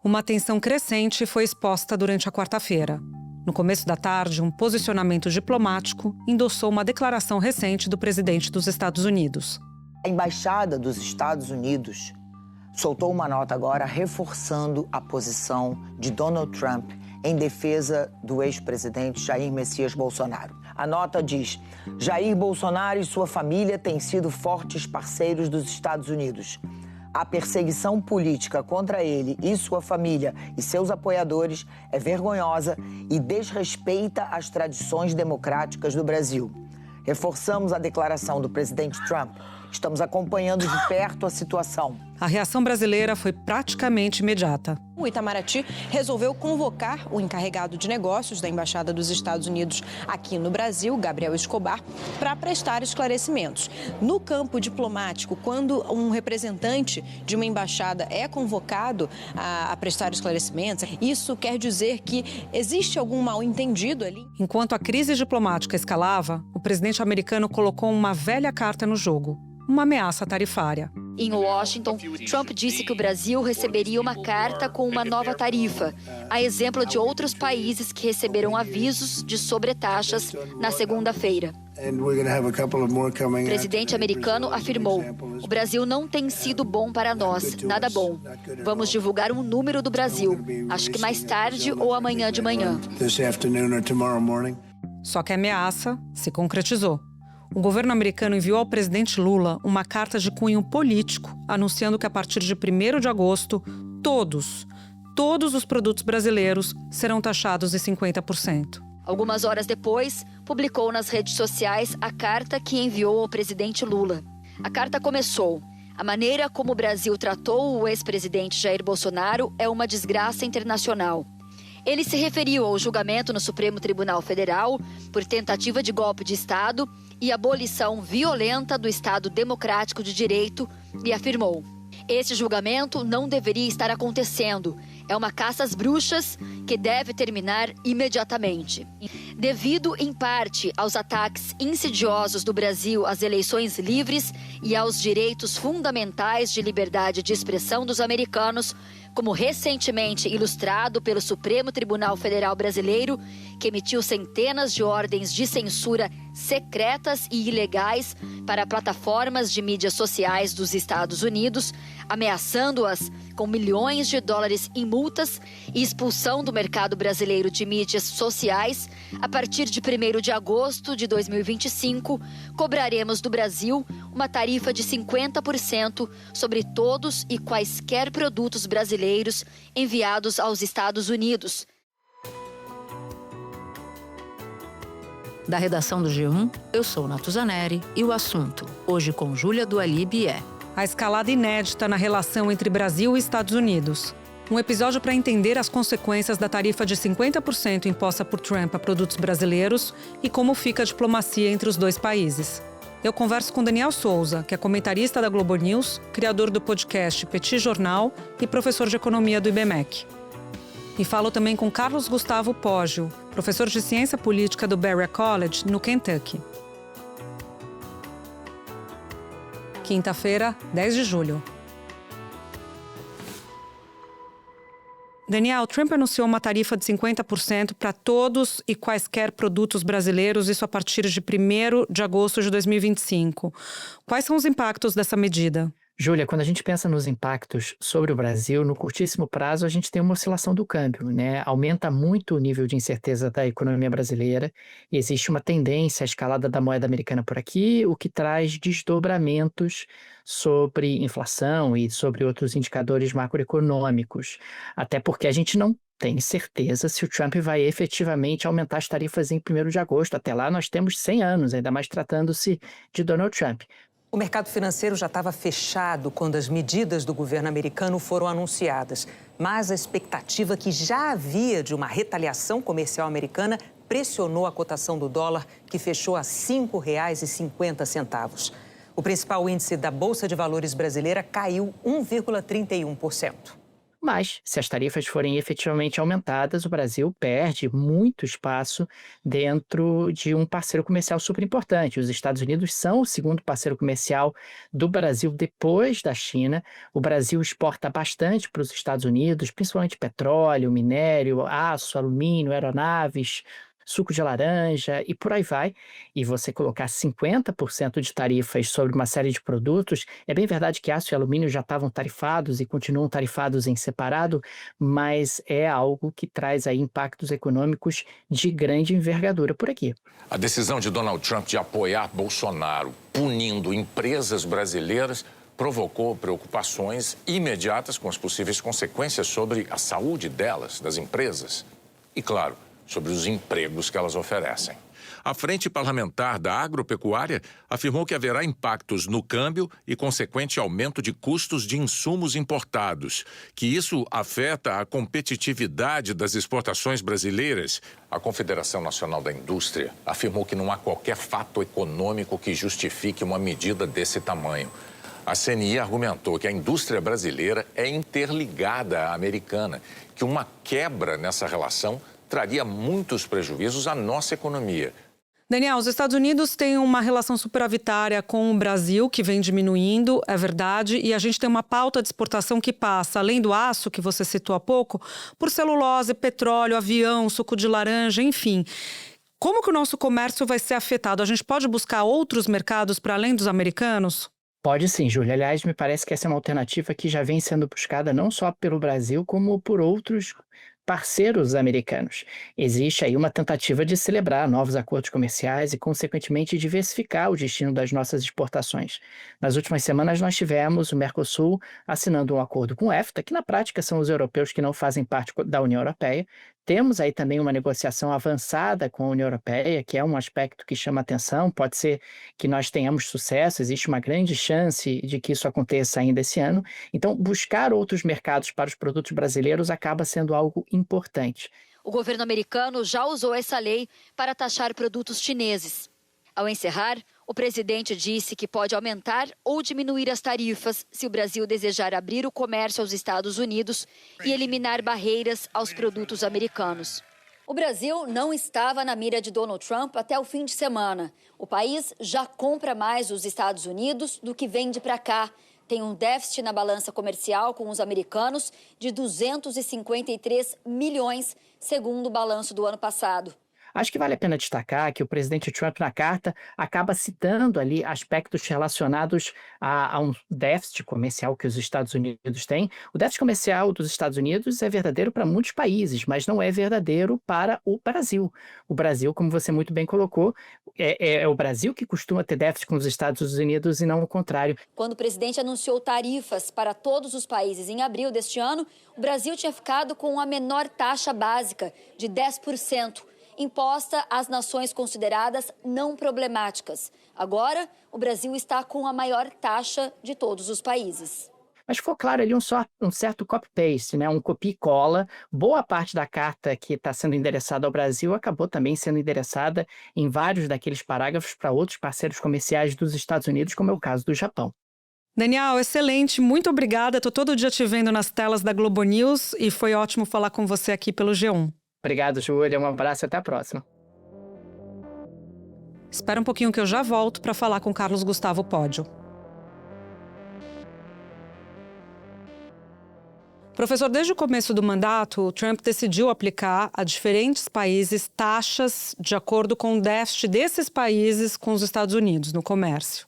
Uma tensão crescente foi exposta durante a quarta-feira. No começo da tarde, um posicionamento diplomático endossou uma declaração recente do presidente dos Estados Unidos. A Embaixada dos Estados Unidos soltou uma nota agora reforçando a posição de Donald Trump em defesa do ex-presidente Jair Messias Bolsonaro. A nota diz: Jair Bolsonaro e sua família têm sido fortes parceiros dos Estados Unidos. A perseguição política contra ele e sua família e seus apoiadores é vergonhosa e desrespeita as tradições democráticas do Brasil. Reforçamos a declaração do presidente Trump. Estamos acompanhando de perto a situação. A reação brasileira foi praticamente imediata. O Itamaraty resolveu convocar o encarregado de negócios da Embaixada dos Estados Unidos aqui no Brasil, Gabriel Escobar, para prestar esclarecimentos. No campo diplomático, quando um representante de uma embaixada é convocado a prestar esclarecimentos, isso quer dizer que existe algum mal-entendido ali. Enquanto a crise diplomática escalava, o presidente americano colocou uma velha carta no jogo: uma ameaça tarifária. Em Washington, Trump disse que o Brasil receberia uma carta com uma nova tarifa, a exemplo de outros países que receberam avisos de sobretaxas na segunda-feira. O presidente americano afirmou: o Brasil não tem sido bom para nós, nada bom. Vamos divulgar um número do Brasil, acho que mais tarde ou amanhã de manhã. Só que a ameaça se concretizou. O governo americano enviou ao presidente Lula uma carta de cunho político, anunciando que a partir de 1º de agosto, todos os produtos brasileiros serão taxados em 50%. Algumas horas depois, publicou nas redes sociais a carta que enviou ao presidente Lula. A carta começou: a maneira como o Brasil tratou o ex-presidente Jair Bolsonaro é uma desgraça internacional. Ele se referiu ao julgamento no Supremo Tribunal Federal por tentativa de golpe de Estado e abolição violenta do Estado Democrático de Direito e afirmou: esse julgamento não deveria estar acontecendo. É uma caça às bruxas que deve terminar imediatamente. Devido, em parte, aos ataques insidiosos do Brasil às eleições livres e aos direitos fundamentais de liberdade de expressão dos americanos, como recentemente ilustrado pelo Supremo Tribunal Federal Brasileiro, que emitiu centenas de ordens de censura secretas e ilegais para plataformas de mídias sociais dos Estados Unidos, ameaçando-as com milhões de dólares em multas e expulsão do mercado brasileiro de mídias sociais. A partir de 1º de agosto de 2025, cobraremos do Brasil uma tarifa de 50% sobre todos e quaisquer produtos brasileiros enviados aos Estados Unidos. Da redação do G1, eu sou Natuzaneri e o assunto, hoje com Júlia Dualib, é a escalada inédita na relação entre Brasil e Estados Unidos. Um episódio para entender as consequências da tarifa de 50% imposta por Trump a produtos brasileiros e como fica a diplomacia entre os dois países. Eu converso com Daniel Souza, que é comentarista da Globo News, criador do podcast Petit Jornal e professor de economia do IBMEC. E falo também com Carlos Gustavo Poggio, professor de ciência política do Berea College, no Kentucky. Quinta-feira, 10 de julho. Daniel, Trump anunciou uma tarifa de 50% para todos e quaisquer produtos brasileiros, isso a partir de 1º de agosto de 2025. Quais são os impactos dessa medida? Júlia, quando a gente pensa nos impactos sobre o Brasil, no curtíssimo prazo a gente tem uma oscilação do câmbio, né? Aumenta muito o nível de incerteza da economia brasileira e existe uma tendência à escalada da moeda americana por aqui, o que traz desdobramentos sobre inflação e sobre outros indicadores macroeconômicos, até porque a gente não tem certeza se o Trump vai efetivamente aumentar as tarifas em 1º de agosto. Até lá nós temos 100 anos, ainda mais tratando-se de Donald Trump. O mercado financeiro já estava fechado quando as medidas do governo americano foram anunciadas. Mas a expectativa que já havia de uma retaliação comercial americana pressionou a cotação do dólar, que fechou a R$ 5,50. O principal índice da Bolsa de Valores brasileira caiu 1,31%. Mas, se as tarifas forem efetivamente aumentadas, o Brasil perde muito espaço dentro de um parceiro comercial super importante. Os Estados Unidos são o segundo parceiro comercial do Brasil depois da China. O Brasil exporta bastante para os Estados Unidos, principalmente petróleo, minério, aço, alumínio, aeronaves, suco de laranja e por aí vai. E você colocar 50% de tarifas sobre uma série de produtos, é bem verdade que aço e alumínio já estavam tarifados e continuam tarifados em separado, mas é algo que traz aí impactos econômicos de grande envergadura por aqui. A decisão de Donald Trump de apoiar Bolsonaro, punindo empresas brasileiras, provocou preocupações imediatas com as possíveis consequências sobre a saúde delas, das empresas. E, claro, sobre os empregos que elas oferecem. A Frente Parlamentar da Agropecuária afirmou que haverá impactos no câmbio e consequente aumento de custos de insumos importados, que isso afeta a competitividade das exportações brasileiras. A Confederação Nacional da Indústria afirmou que não há qualquer fato econômico que justifique uma medida desse tamanho. A CNI argumentou que a indústria brasileira é interligada à americana, que uma quebra nessa relação traria muitos prejuízos à nossa economia. Daniel, os Estados Unidos têm uma relação superavitária com o Brasil, que vem diminuindo, é verdade, e a gente tem uma pauta de exportação que passa, além do aço, que você citou há pouco, por celulose, petróleo, avião, suco de laranja, enfim. Como que o nosso comércio vai ser afetado? A gente pode buscar outros mercados para além dos americanos? Pode sim, Júlia. Aliás, me parece que essa é uma alternativa que já vem sendo buscada não só pelo Brasil, como por outros parceiros americanos. Existe aí uma tentativa de celebrar novos acordos comerciais e, consequentemente, diversificar o destino das nossas exportações. Nas últimas semanas, nós tivemos o Mercosul assinando um acordo com o EFTA, que na prática são os europeus que não fazem parte da União Europeia. Temos aí também uma negociação avançada com a União Europeia, que é um aspecto que chama atenção. Pode ser que nós tenhamos sucesso, existe uma grande chance de que isso aconteça ainda esse ano. Então, buscar outros mercados para os produtos brasileiros acaba sendo algo importante. O governo americano já usou essa lei para taxar produtos chineses. Ao encerrar, o presidente disse que pode aumentar ou diminuir as tarifas se o Brasil desejar abrir o comércio aos Estados Unidos e eliminar barreiras aos produtos americanos. O Brasil não estava na mira de Donald Trump até o fim de semana. O país já compra mais dos Estados Unidos do que vende para cá. Tem um déficit na balança comercial com os americanos de 253 milhões, segundo o balanço do ano passado. Acho que vale a pena destacar que o presidente Trump, na carta, acaba citando ali aspectos relacionados a um déficit comercial que os Estados Unidos têm. O déficit comercial dos Estados Unidos é verdadeiro para muitos países, mas não é verdadeiro para o Brasil. O Brasil, como você muito bem colocou, é o Brasil que costuma ter déficit com os Estados Unidos e não o contrário. Quando o presidente anunciou tarifas para todos os países em abril deste ano, o Brasil tinha ficado com a menor taxa básica, de 10%. Imposta às nações consideradas não problemáticas. Agora, o Brasil está com a maior taxa de todos os países. Mas ficou claro ali um certo copy-paste, né? Um copia e cola. Boa parte da carta que está sendo endereçada ao Brasil acabou também sendo endereçada em vários daqueles parágrafos para outros parceiros comerciais dos Estados Unidos, como é o caso do Japão. Daniel, excelente, muito obrigada. Estou todo dia te vendo nas telas da Globo News e foi ótimo falar com você aqui pelo G1. Obrigado, Júlia. Um abraço e até a próxima. Espera um pouquinho que eu já volto para falar com Carlos Gustavo Pódio. Professor, desde o começo do mandato, o Trump decidiu aplicar a diferentes países taxas de acordo com o déficit desses países com os Estados Unidos no comércio.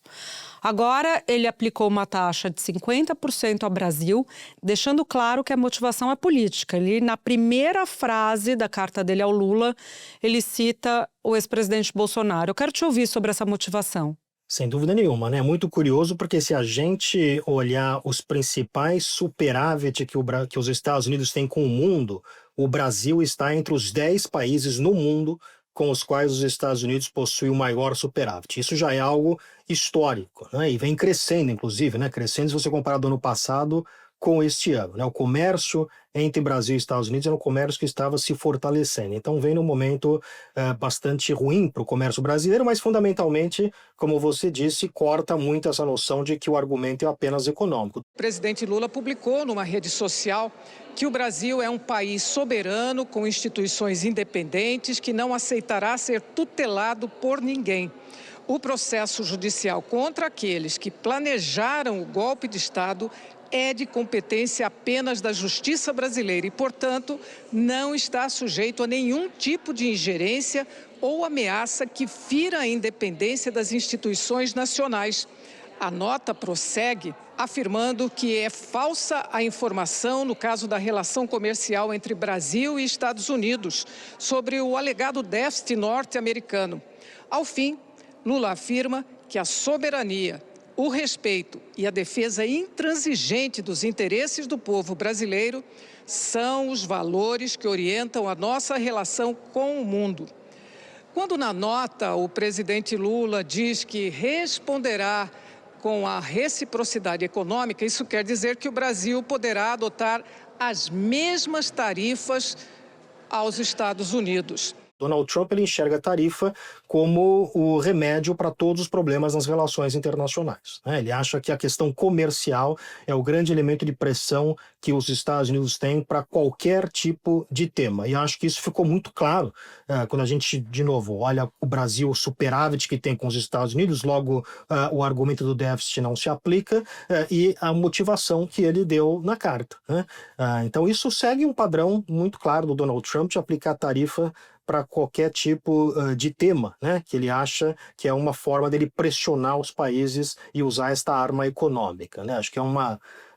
Agora, ele aplicou uma taxa de 50% ao Brasil, deixando claro que a motivação é política. Ele, na primeira frase da carta dele ao Lula, ele cita o ex-presidente Bolsonaro. Eu quero te ouvir sobre essa motivação. Sem dúvida nenhuma, né? É muito curioso porque se a gente olhar os principais superávit que os Estados Unidos têm com o mundo, o Brasil está entre os 10 países no mundo com os quais os Estados Unidos possuem o maior superávit. Isso já é algo histórico, né? E vem crescendo, inclusive, né? Crescendo se você comparar do ano passado com este ano, né? O comércio entre Brasil e Estados Unidos era um comércio que estava se fortalecendo. Então vem num momento bastante ruim para o comércio brasileiro, mas fundamentalmente, como você disse, corta muito essa noção de que o argumento é apenas econômico. O presidente Lula publicou numa rede social que o Brasil é um país soberano, com instituições independentes, que não aceitará ser tutelado por ninguém. O processo judicial contra aqueles que planejaram o golpe de Estado é de competência apenas da Justiça brasileira e, portanto, não está sujeito a nenhum tipo de ingerência ou ameaça que fira a independência das instituições nacionais. A nota prossegue afirmando que é falsa a informação no caso da relação comercial entre Brasil e Estados Unidos sobre o alegado déficit norte-americano. Ao fim, Lula afirma que a soberania, o respeito e a defesa intransigente dos interesses do povo brasileiro são os valores que orientam a nossa relação com o mundo. Quando na nota o presidente Lula diz que responderá com a reciprocidade econômica, isso quer dizer que o Brasil poderá adotar as mesmas tarifas aos Estados Unidos. Donald Trump ele enxerga a tarifa como o remédio para todos os problemas nas relações internacionais, né? Ele acha que a questão comercial é o grande elemento de pressão que os Estados Unidos têm para qualquer tipo de tema. E acho que isso ficou muito claro quando a gente, de novo, olha o Brasil, o superávit que tem com os Estados Unidos, logo o argumento do déficit não se aplica e a motivação que ele deu na carta, né? Então isso segue um padrão muito claro do Donald Trump de aplicar tarifa para qualquer tipo de tema, né, que ele acha que é uma forma dele pressionar os países e usar esta arma econômica, né? Acho que é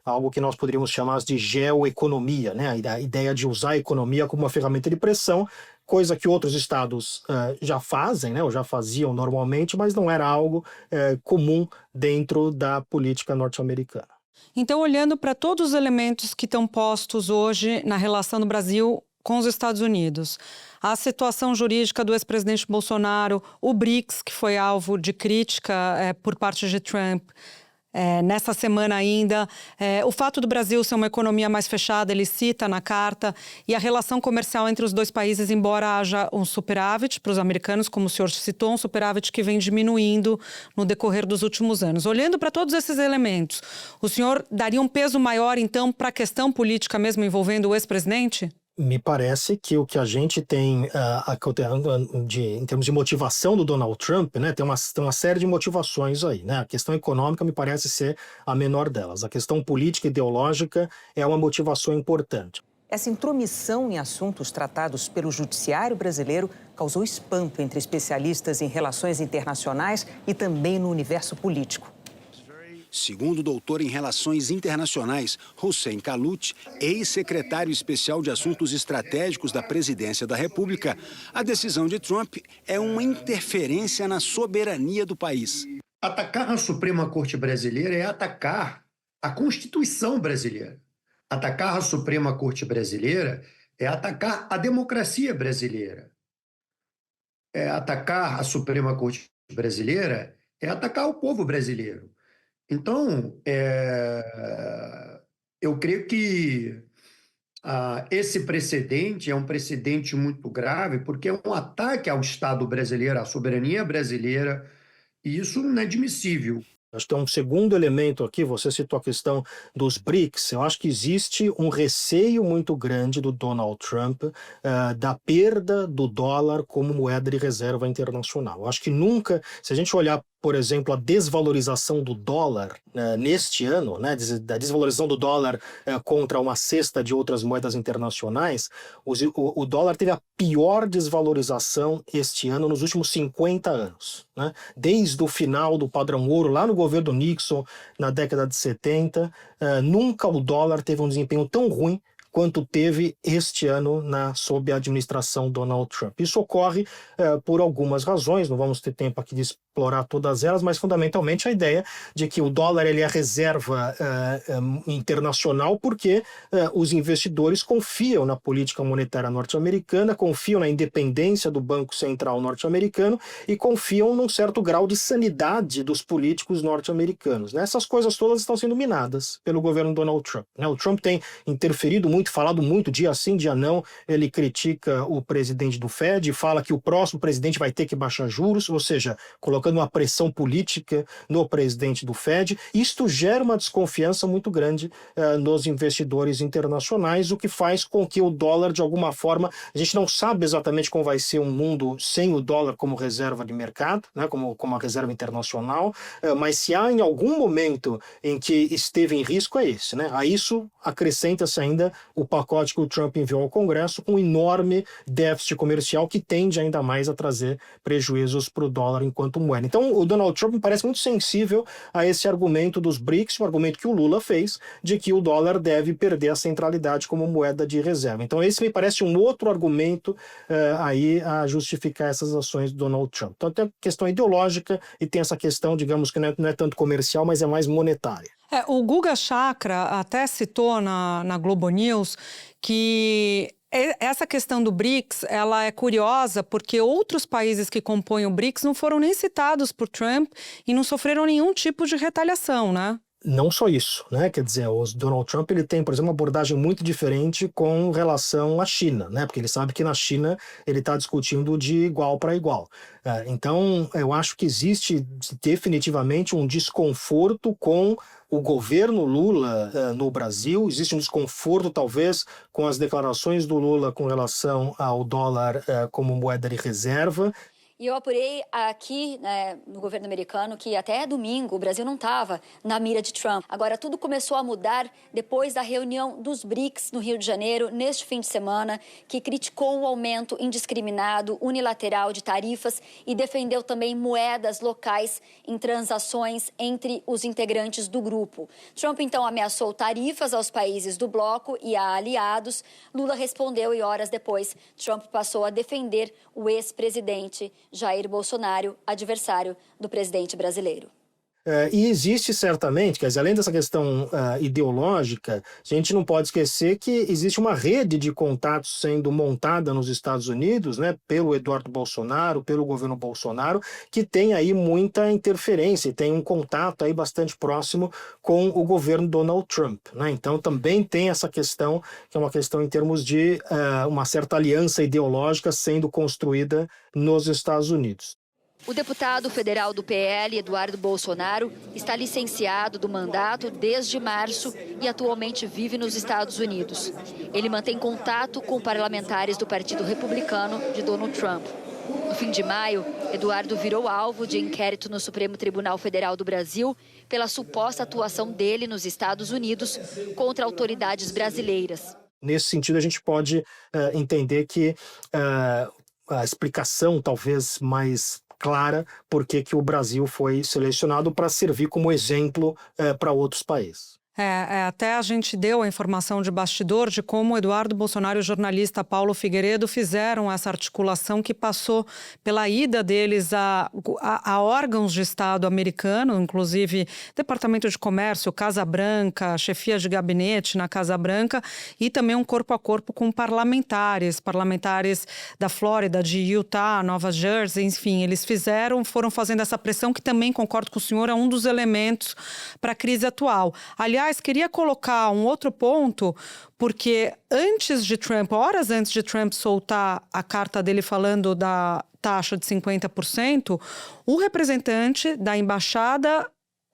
algo que nós poderíamos chamar de geoeconomia, né? A ideia de usar a economia como uma ferramenta de pressão, coisa que outros estados já fazem, né, ou já faziam normalmente, mas não era algo comum dentro da política norte-americana. Então, olhando para todos os elementos que estão postos hoje na relação do Brasil com os Estados Unidos, a situação jurídica do ex-presidente Bolsonaro, o BRICS, que foi alvo de crítica por parte de Trump nessa semana ainda, o fato do Brasil ser uma economia mais fechada, ele cita na carta, e a relação comercial entre os dois países, embora haja um superávit para os americanos, como o senhor citou, um superávit que vem diminuindo no decorrer dos últimos anos. Olhando para todos esses elementos, o senhor daria um peso maior, então, para a questão política mesmo envolvendo o ex-presidente? Me parece que o que a gente tem em termos de motivação do Donald Trump, né, tem uma série de motivações aí, né? A questão econômica me parece ser a menor delas. A questão política e ideológica é uma motivação importante. Essa intromissão em assuntos tratados pelo judiciário brasileiro causou espanto entre especialistas em relações internacionais e também no universo político. Segundo o doutor em Relações Internacionais, Hussein Kalut, ex-secretário especial de Assuntos Estratégicos da Presidência da República, a decisão de Trump é uma interferência na soberania do país. Atacar a Suprema Corte Brasileira é atacar a Constituição brasileira. Atacar a Suprema Corte Brasileira é atacar a democracia brasileira. Atacar a Suprema Corte Brasileira é atacar o povo brasileiro. Então, eu creio que esse precedente é um precedente muito grave, porque é um ataque ao Estado brasileiro, à soberania brasileira, e isso não é admissível. Acho que tem um segundo elemento aqui, você citou a questão dos BRICS. Eu acho que existe um receio muito grande do Donald Trump da perda do dólar como moeda de reserva internacional. Eu acho que nunca, se a gente olhar, por exemplo, a desvalorização do dólar neste ano, né, da desvalorização do dólar contra uma cesta de outras moedas internacionais, o dólar teve a pior desvalorização este ano nos últimos 50 anos. Né? Desde o final do padrão ouro, lá no governo Nixon, na década de 70, nunca o dólar teve um desempenho tão ruim quanto teve este ano sob a administração Donald Trump. Isso ocorre por algumas razões, não vamos ter tempo aqui de explorar todas elas, mas fundamentalmente a ideia de que o dólar ele é a reserva internacional porque os investidores confiam na política monetária norte-americana, confiam na independência do Banco Central norte-americano e confiam num certo grau de sanidade dos políticos norte-americanos. Né? Essas coisas todas estão sendo minadas pelo governo Donald Trump. Né? O Trump tem interferido muito, falado muito, dia sim, dia não, ele critica o presidente do Fed, fala que o próximo presidente vai ter que baixar juros, ou seja, colocando uma pressão política no presidente do Fed. Isto gera uma desconfiança muito grande nos investidores internacionais, o que faz com que o dólar, de alguma forma, a gente não sabe exatamente como vai ser um mundo sem o dólar como reserva de mercado, né, como uma reserva internacional, mas se há em algum momento em que esteve em risco é esse. Né? A isso acrescenta-se ainda o pacote que o Trump enviou ao Congresso com um enorme déficit comercial que tende ainda mais a trazer prejuízos para o dólar enquanto moeda. Então o Donald Trump me parece muito sensível a esse argumento dos BRICS, um argumento que o Lula fez, de que o dólar deve perder a centralidade como moeda de reserva. Então esse me parece um outro argumento aí a justificar essas ações do Donald Trump. Então tem a questão ideológica e tem essa questão, digamos, que não é tanto comercial, mas é mais monetária. O Guga Chakra até citou na Globo News que essa questão do BRICS, ela é curiosa porque outros países que compõem o BRICS não foram nem citados por Trump e não sofreram nenhum tipo de retaliação, né? Não só isso, né? Quer dizer, o Donald Trump ele tem, por exemplo, uma abordagem muito diferente com relação à China, né? Porque ele sabe que na China ele está discutindo de igual para igual. Então, eu acho que existe definitivamente um desconforto com o governo Lula no Brasil, existe um desconforto talvez com as declarações do Lula com relação ao dólar como moeda de reserva. E eu apurei aqui, né, no governo americano que até domingo o Brasil não estava na mira de Trump. Agora, tudo começou a mudar depois da reunião dos BRICS no Rio de Janeiro, neste fim de semana, que criticou o aumento indiscriminado, unilateral de tarifas e defendeu também moedas locais em transações entre os integrantes do grupo. Trump, então, ameaçou tarifas aos países do bloco e a aliados. Lula respondeu e, horas depois, Trump passou a defender o ex-presidente Jair Bolsonaro, adversário do presidente brasileiro. E existe certamente, quer dizer, além dessa questão ideológica, a gente não pode esquecer que existe uma rede de contatos sendo montada nos Estados Unidos, né, pelo Eduardo Bolsonaro, pelo governo Bolsonaro, que tem aí muita interferência e tem um contato aí bastante próximo com o governo Donald Trump. Né? Então também tem essa questão, que é uma questão em termos de uma certa aliança ideológica sendo construída nos Estados Unidos. O deputado federal do PL, Eduardo Bolsonaro, está licenciado do mandato desde março e atualmente vive nos Estados Unidos. Ele mantém contato com parlamentares do Partido Republicano de Donald Trump. No fim de maio, Eduardo virou alvo de inquérito no Supremo Tribunal Federal do Brasil pela suposta atuação dele nos Estados Unidos contra autoridades brasileiras. Nesse sentido, a gente pode entender que a explicação talvez mais clara por que o Brasil foi selecionado para servir como exemplo para outros países. Até a gente deu a informação de bastidor de como Eduardo Bolsonaro e o jornalista Paulo Figueiredo fizeram essa articulação que passou pela ida deles a órgãos de Estado americano, inclusive Departamento de Comércio, Casa Branca, chefia de gabinete na Casa Branca e também um corpo a corpo com parlamentares da Flórida, de Utah, Nova Jersey, enfim, eles foram fazendo essa pressão que também, concordo com o senhor, é um dos elementos para a crise atual. Aliás, queria colocar um outro ponto, porque horas antes de Trump soltar a carta dele falando da taxa de 50%, o representante da embaixada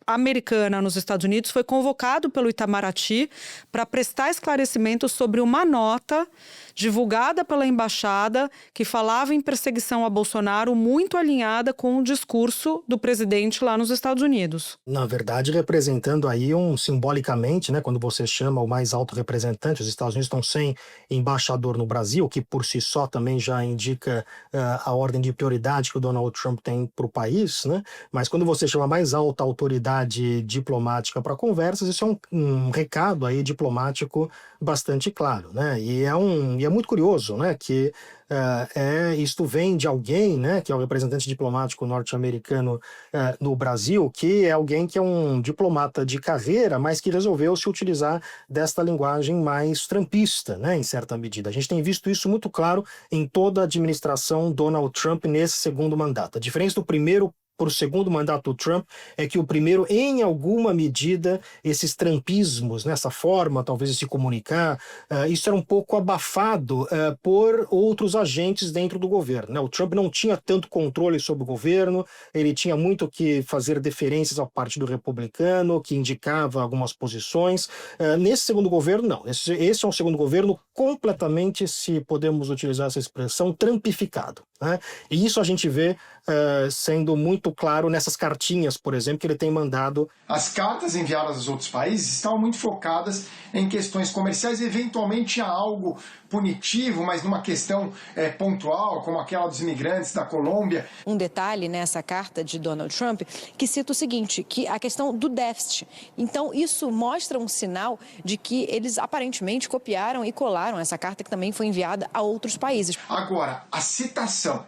americana nos Estados Unidos foi convocado pelo Itamaraty para prestar esclarecimentos sobre uma nota divulgada pela embaixada que falava em perseguição a Bolsonaro, muito alinhada com o discurso do presidente lá nos Estados Unidos. Na verdade, representando aí simbolicamente, né, quando você chama o mais alto representante, os Estados Unidos estão sem embaixador no Brasil, que por si só também já indica a ordem de prioridade que o Donald Trump tem para o país, né? Mas quando você chama a mais alta autoridade imunidade diplomática para conversas, isso é um recado aí diplomático bastante claro, né? E é muito curioso, né, que isto vem de alguém, né, que é o representante diplomático norte-americano no Brasil, que é alguém que é um diplomata de carreira, mas que resolveu se utilizar desta linguagem mais trumpista, né, em certa medida. A gente tem visto isso muito claro em toda a administração Donald Trump nesse segundo mandato. A diferença do primeiro para o segundo mandato do Trump é que o primeiro, em alguma medida, esses trumpismos, nessa forma talvez de se comunicar, isso era um pouco abafado por outros agentes dentro do governo, né? O Trump não tinha tanto controle sobre o governo, ele tinha muito que fazer deferências ao Partido Republicano, que indicava algumas posições. Nesse segundo governo, não. Esse é um segundo governo completamente, se podemos utilizar essa expressão, trumpificado, né? E isso a gente vê sendo muito claro nessas cartinhas, por exemplo, que ele tem mandado. As cartas enviadas aos outros países estavam muito focadas em questões comerciais, eventualmente há algo punitivo, mas numa questão pontual, como aquela dos imigrantes da Colômbia. Um detalhe nessa carta de Donald Trump que cita o seguinte, que a questão do déficit. Então, isso mostra um sinal de que eles aparentemente copiaram e colaram essa carta que também foi enviada a outros países. Agora, a citação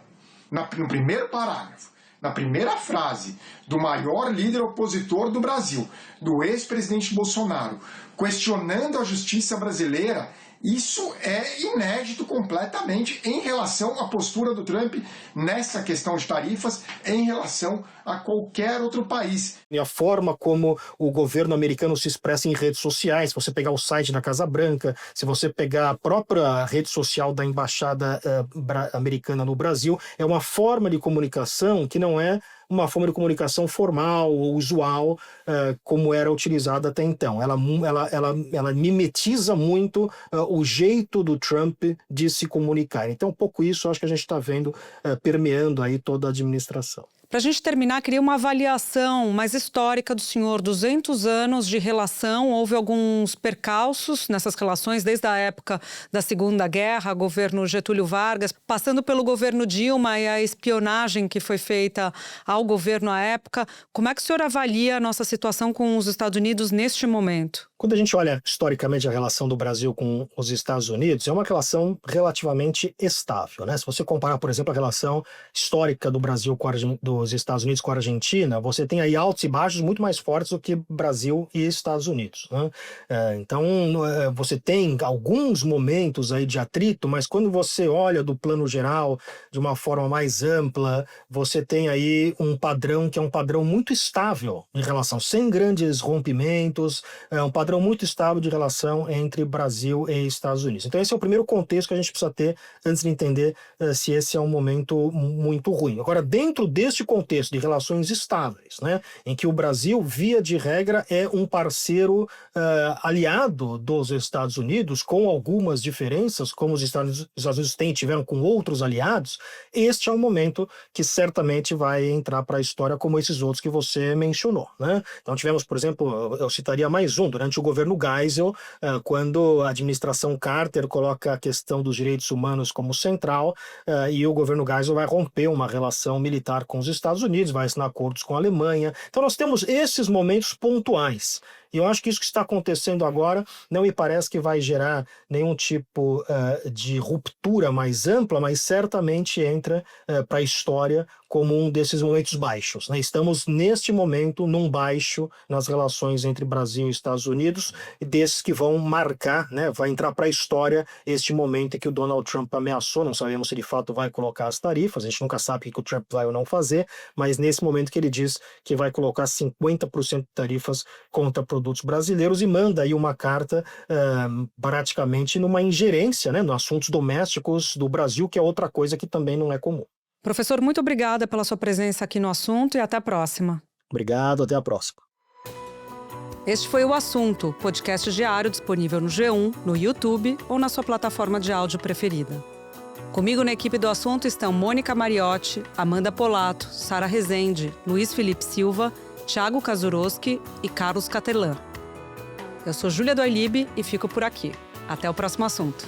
no primeiro parágrafo, na primeira frase do maior líder opositor do Brasil, do ex-presidente Bolsonaro, questionando a justiça brasileira, isso é inédito completamente em relação à postura do Trump nessa questão de tarifas em relação a qualquer outro país. E a forma como o governo americano se expressa em redes sociais, se você pegar o site da Casa Branca, se você pegar a própria rede social da Embaixada americana no Brasil, é uma forma de comunicação que não é uma forma de comunicação formal ou usual, como era utilizada até então. Ela mimetiza muito o jeito do Trump de se comunicar. Então, um pouco isso, acho que a gente está vendo permeando aí toda a administração. Para a gente terminar, queria uma avaliação mais histórica do senhor. 200 anos de relação, houve alguns percalços nessas relações, desde a época da Segunda Guerra, governo Getúlio Vargas, passando pelo governo Dilma e a espionagem que foi feita ao governo à época. Como é que o senhor avalia a nossa situação com os Estados Unidos neste momento? Quando a gente olha historicamente a relação do Brasil com os Estados Unidos, é uma relação relativamente estável, né? Se você comparar, por exemplo, a relação histórica do Brasil dos Estados Unidos com a Argentina, você tem aí altos e baixos muito mais fortes do que Brasil e Estados Unidos, né? Então, você tem alguns momentos aí de atrito, mas quando você olha do plano geral, de uma forma mais ampla, você tem aí um padrão que é um padrão muito estável em relação, sem grandes rompimentos, um padrão muito estável de relação entre Brasil e Estados Unidos. Então esse é o primeiro contexto que a gente precisa ter antes de entender se esse é um momento muito ruim. Agora, dentro deste contexto de relações estáveis, né, em que o Brasil, via de regra, é um parceiro aliado dos Estados Unidos, com algumas diferenças, como os Estados Unidos têm e tiveram com outros aliados, este é um momento que certamente vai entrar para a história como esses outros que você mencionou, né? Então tivemos, por exemplo, eu citaria mais um, durante o governo Geisel, quando a administração Carter coloca a questão dos direitos humanos como central, e o governo Geisel vai romper uma relação militar com os Estados Unidos, vai assinar acordos com a Alemanha. Então nós temos esses momentos pontuais. E eu acho que isso que está acontecendo agora não me parece que vai gerar nenhum tipo de ruptura mais ampla, mas certamente entra para a história como um desses momentos baixos, né? Estamos, neste momento, num baixo nas relações entre Brasil e Estados Unidos, e desses que vão marcar, né, vai entrar para a história este momento em que o Donald Trump ameaçou, não sabemos se de fato vai colocar as tarifas, a gente nunca sabe o que o Trump vai ou não fazer, mas nesse momento que ele diz que vai colocar 50% de tarifas contra produtos brasileiros e manda aí uma carta praticamente numa ingerência, né, nos assuntos domésticos do Brasil, que é outra coisa que também não é comum. Professor, muito obrigada pela sua presença aqui no Assunto e até a próxima. Obrigado, até a próxima. Este foi o Assunto, podcast diário disponível no G1, no YouTube ou na sua plataforma de áudio preferida. Comigo na equipe do Assunto estão Mônica Mariotti, Amanda Polato, Sara Rezende, Luiz Felipe Silva, Thiago Kazuroski e Carlos Catelan. Eu sou Júlia Doilib e fico por aqui. Até o próximo Assunto.